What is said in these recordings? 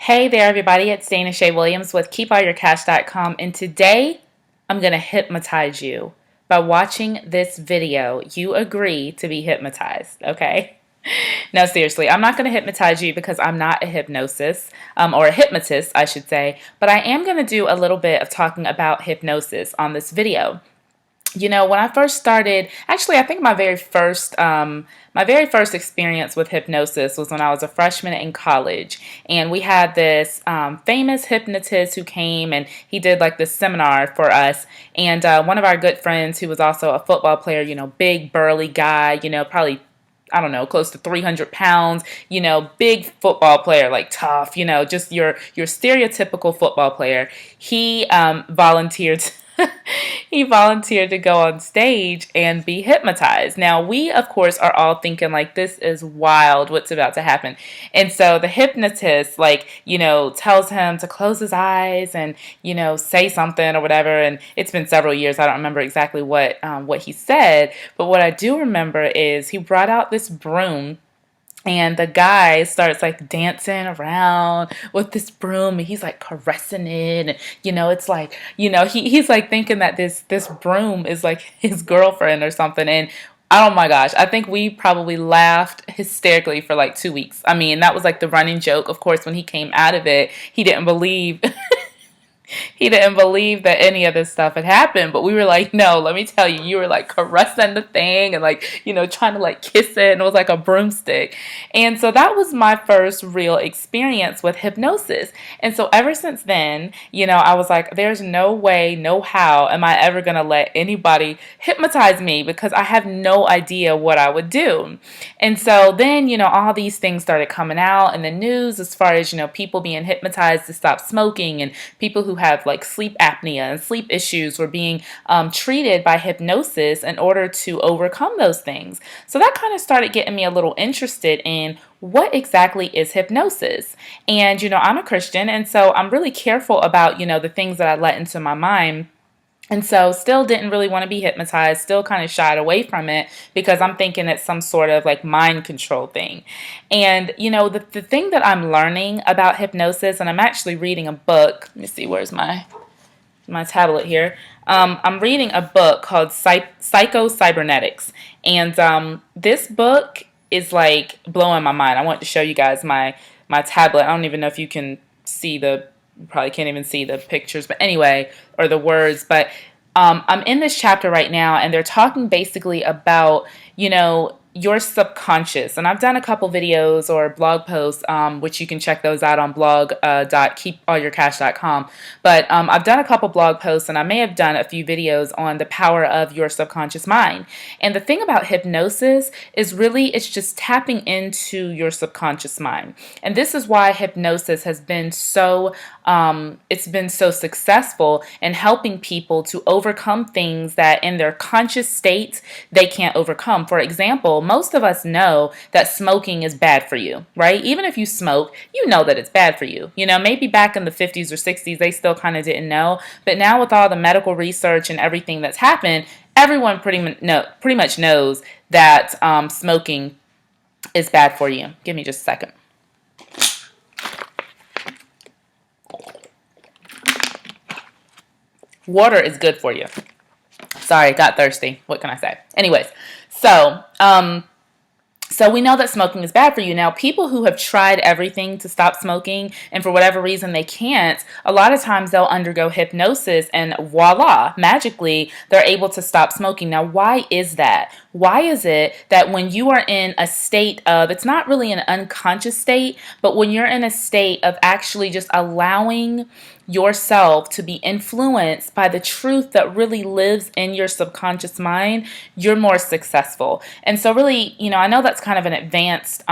Hey there, everybody. It's Dana Shea Williams with KeepAllYourCash.com, and today I'm going to hypnotize you. By watching this video, you agree to be hypnotized, okay? No, seriously, I'm not going to hypnotize you because I'm not a or a hypnotist, I should say, but I am going to do a little bit of talking about hypnosis on this video. You know, when I first started, actually, I think my very first experience with hypnosis was when I was a freshman in college, and we had this famous hypnotist who came and he did like this seminar for us. And one of our good friends, who was also a football player, big burly guy, probably I don't know, close to 300 pounds, big football player, like tough, just your stereotypical football player. He volunteered. He volunteered to go on stage and be hypnotized. Now, we, of course, are all thinking, like, this is wild, what's about to happen. And so the hypnotist, tells him to close his eyes and, say something or whatever. And it's been several years. I don't remember exactly what he said. But what I do remember is he brought out this broom. And the guy starts like dancing around with this broom, and he's like caressing it. And, it's like, he's like thinking that this broom is like his girlfriend or something. And oh my gosh, I think we probably laughed hysterically for like 2 weeks. I mean, that was like the running joke. Of course, when he came out of it, he didn't believe he didn't believe that any of this stuff had happened, but we were like, no, let me tell you, you were like caressing the thing and like, trying to like kiss it, and it was like a broomstick. And so that was my first real experience with hypnosis. And so ever since then, I was like, there's no way, no how am I ever going to let anybody hypnotize me, because I have no idea what I would do. And so then, all these things started coming out in the news as far as, people being hypnotized to stop smoking, and people who have like sleep apnea and sleep issues were being treated by hypnosis in order to overcome those things. So that kind of started getting me a little interested in what exactly is hypnosis. And, I'm a Christian, and so I'm really careful about, the things that I let into my mind. And so still didn't really want to be hypnotized, still kind of shied away from it because I'm thinking it's some sort of like mind control thing. And, the thing that I'm learning about hypnosis, and I'm actually reading a book. Let me see, where's my tablet here. I'm reading a book called Psycho-Cybernetics. And this book is like blowing my mind. I want to show you guys my tablet. I don't even know if you can see you probably can't even see the pictures, but anyway, or the words. But I'm in this chapter right now, and they're talking basically about, your subconscious. And I've done a couple videos or blog posts, which you can check those out on blog.keepallyourcash.com. But I've done a couple blog posts, and I may have done a few videos on the power of your subconscious mind. And the thing about hypnosis is really it's just tapping into your subconscious mind. And this is why hypnosis has been it's been so successful in helping people to overcome things that in their conscious state they can't overcome. For example, most of us know that smoking is bad for you, right? Even if you smoke, you know that it's bad for you. Maybe back in the 50s or 60s, they still kind of didn't know. But now with all the medical research and everything that's happened, everyone pretty much knows that smoking is bad for you. Give me just a second. Water is good for you. Sorry, got thirsty. What can I say? Anyways, so we know that smoking is bad for you. Now, people who have tried everything to stop smoking and for whatever reason they can't, a lot of times they'll undergo hypnosis and voila, magically they're able to stop smoking. Now, why is that? Why is it that when you are in a state of, it's not really an unconscious state, but when you're in a state of actually just allowing yourself to be influenced by the truth that really lives in your subconscious mind, you're more successful. And so really, I know that's kind of an advanced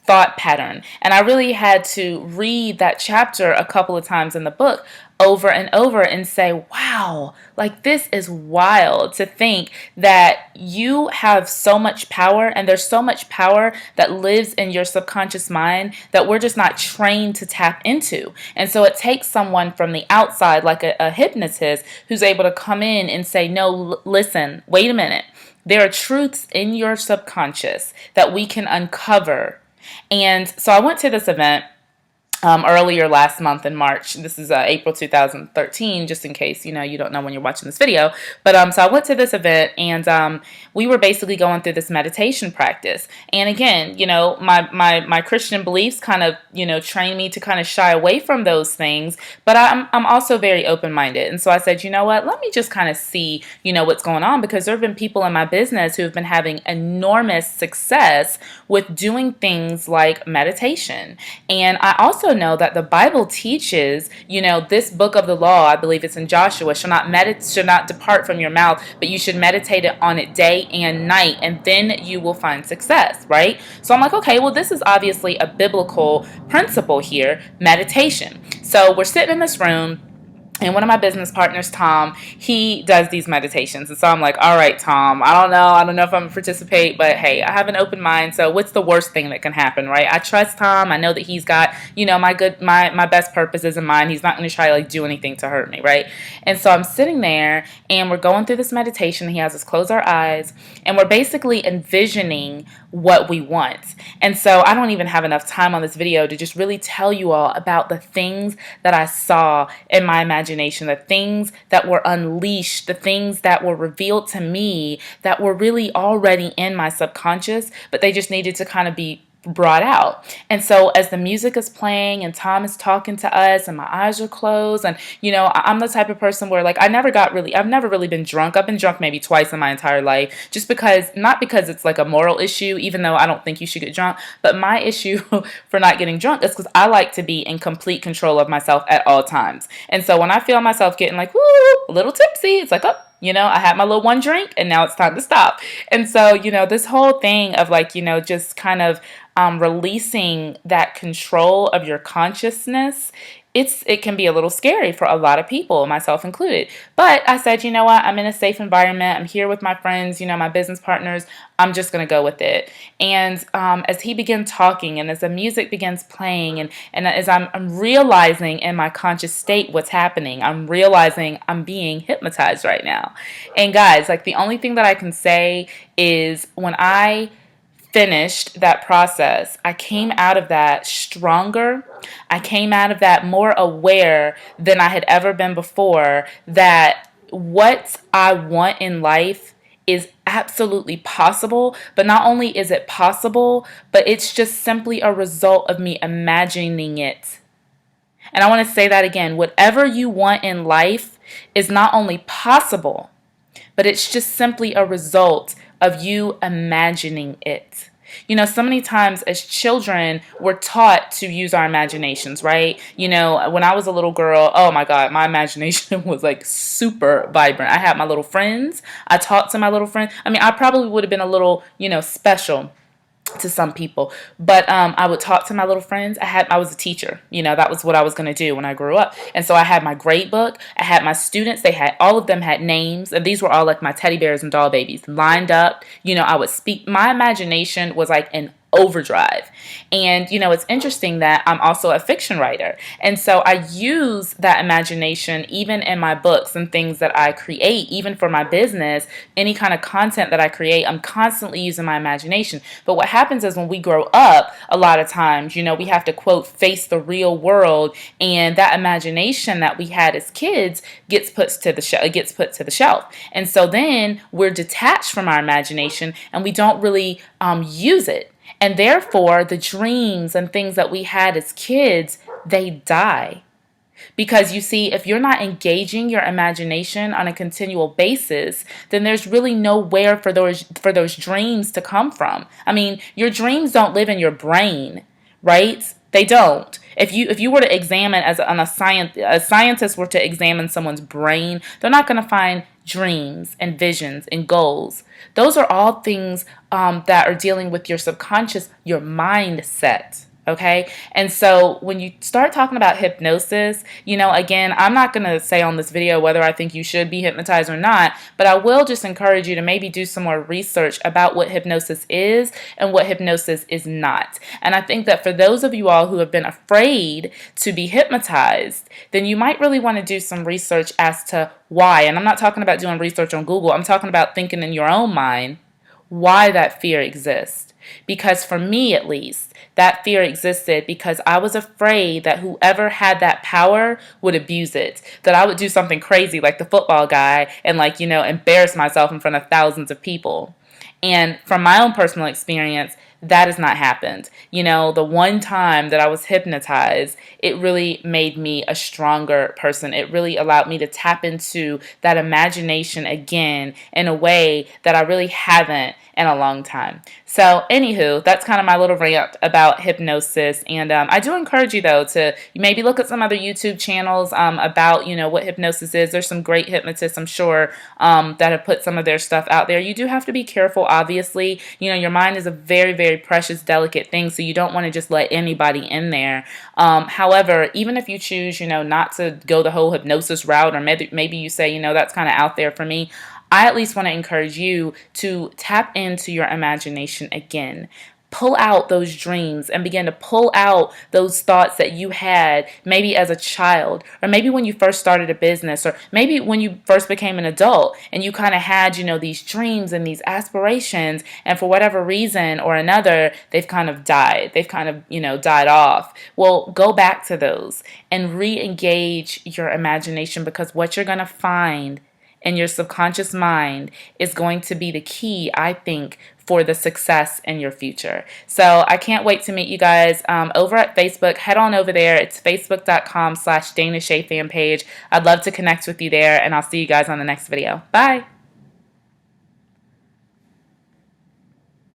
thought pattern. And I really had to read that chapter a couple of times in the book over and over and say, wow, like this is wild to think that you have so much power, and there's so much power that lives in your subconscious mind that we're just not trained to tap into. And so it takes someone from the outside, like a hypnotist, who's able to come in and say, no, listen, wait a minute. There are truths in your subconscious that we can uncover. And so I went to this event. earlier last month in March. This is April 2013, just in case, you don't know when you're watching this video. But so I went to this event, and we were basically going through this meditation practice. And again, my Christian beliefs kind of, train me to kind of shy away from those things. But I'm also very open-minded. And so I said, you know what, let me just kind of see, what's going on, because there have been people in my business who have been having enormous success with doing things like meditation. And I also know that the Bible teaches, this book of the law, I believe it's in Joshua, shall not depart from your mouth, but you should meditate on it day and night, and then you will find success, right? So I'm like, okay, well, this is obviously a biblical principle here, meditation. So we're sitting in this room, and one of my business partners, Tom, he does these meditations. And so I'm like, all right, Tom, I don't know if I'm going to participate, but hey, I have an open mind. So what's the worst thing that can happen, right? I trust Tom. I know that he's got, my best purposes in mind. He's not going to try to do anything to hurt me, right? And so I'm sitting there, and we're going through this meditation. He has us close our eyes, and we're basically envisioning what we want. And so I don't even have enough time on this video to just really tell you all about the things that I saw in my imagination, the things that were unleashed, the things that were revealed to me that were really already in my subconscious, but they just needed to kind of be brought out. And so as the music is playing and Tom is talking to us and my eyes are closed, and I'm the type of person where I've never really been drunk. I've been drunk maybe twice in my entire life, just because, not because it's like a moral issue, even though I don't think you should get drunk, but my issue for not getting drunk is because I like to be in complete control of myself at all times. And so when I feel myself getting woo, a little tipsy, it's like, oh, I had my little one drink and now it's time to stop. And so, this whole thing of just kind of releasing that control of your consciousness, it can be a little scary for a lot of people, myself included. But I said, what, I'm in a safe environment. I'm here with my friends, my business partners. I'm just going to go with it. And as he began talking, and as the music begins playing, and as I'm realizing in my conscious state what's happening, I'm realizing I'm being hypnotized right now. And guys, the only thing that I can say is when I finished that process, I came out of that stronger. I came out of that more aware than I had ever been before, that what I want in life is absolutely possible. But not only is it possible, but it's just simply a result of me imagining it. And I want to say that again. Whatever you want in life is not only possible, but it's just simply a result of you imagining it. So many times as children, we're taught to use our imaginations, right? When I was a little girl, oh my God, my imagination was super vibrant. I had my little friends. I talked to my little friends. I mean, I probably would have been a little, special to some people, but I would talk to my little friends. I was a teacher, that was what I was going to do when I grew up. And so I had my grade book, I had my students, all of them had names, and these were all my teddy bears and doll babies lined up. I would speak. My imagination was in overdrive. And it's interesting that I'm also a fiction writer, and so I use that imagination even in my books and things that I create. Even for my business, any kind of content that I create, I'm constantly using my imagination. But what happens is when we grow up, a lot of times, we have to, quote, face the real world, and that imagination that we had as kids gets put to the shelf. And so then we're detached from our imagination, and we don't really use it. And therefore, the dreams and things that we had as kids, they die. Because you see, if you're not engaging your imagination on a continual basis, then there's really nowhere for those dreams to come from. I mean, your dreams don't live in your brain, right? They don't. If you were to examine, a scientist were to examine someone's brain, they're not going to find dreams and visions and goals. Those are all things that are dealing with your subconscious, your mindset. Okay. And so when you start talking about hypnosis, again, I'm not going to say on this video whether I think you should be hypnotized or not, but I will just encourage you to maybe do some more research about what hypnosis is and what hypnosis is not. And I think that for those of you all who have been afraid to be hypnotized, then you might really want to do some research as to why. And I'm not talking about doing research on Google. I'm talking about thinking in your own mind why that fear exists. Because for me, at least, that fear existed because I was afraid that whoever had that power would abuse it. That I would do something crazy like the football guy and, like, embarrass myself in front of thousands of people. And from my own personal experience, that has not happened. The one time that I was hypnotized, it really made me a stronger person. It really allowed me to tap into that imagination again in a way that I really haven't in a long time. So, anywho, that's kind of my little rant about hypnosis. And I do encourage you, though, to maybe look at some other YouTube channels about, what hypnosis is. There's some great hypnotists, I'm sure, that have put some of their stuff out there. You do have to be careful, obviously. Your mind is a very, very precious, delicate thing, so you don't want to just let anybody in there. However, even if you choose, not to go the whole hypnosis route, or maybe you say, that's kind of out there for me, I at least want to encourage you to tap into your imagination again. Pull out those dreams and begin to pull out those thoughts that you had maybe as a child, or maybe when you first started a business, or maybe when you first became an adult and you kind of had, these dreams and these aspirations, and for whatever reason or another, they've kind of died. They've kind of, died off. Well, go back to those and re-engage your imagination, because what you're going to find in your subconscious mind is going to be the key, I think, for the success in your future. So I can't wait to meet you guys over at Facebook. Head on over there. It's facebook.com/Dana Shea fan page. I'd love to connect with you there, and I'll see you guys on the next video. Bye.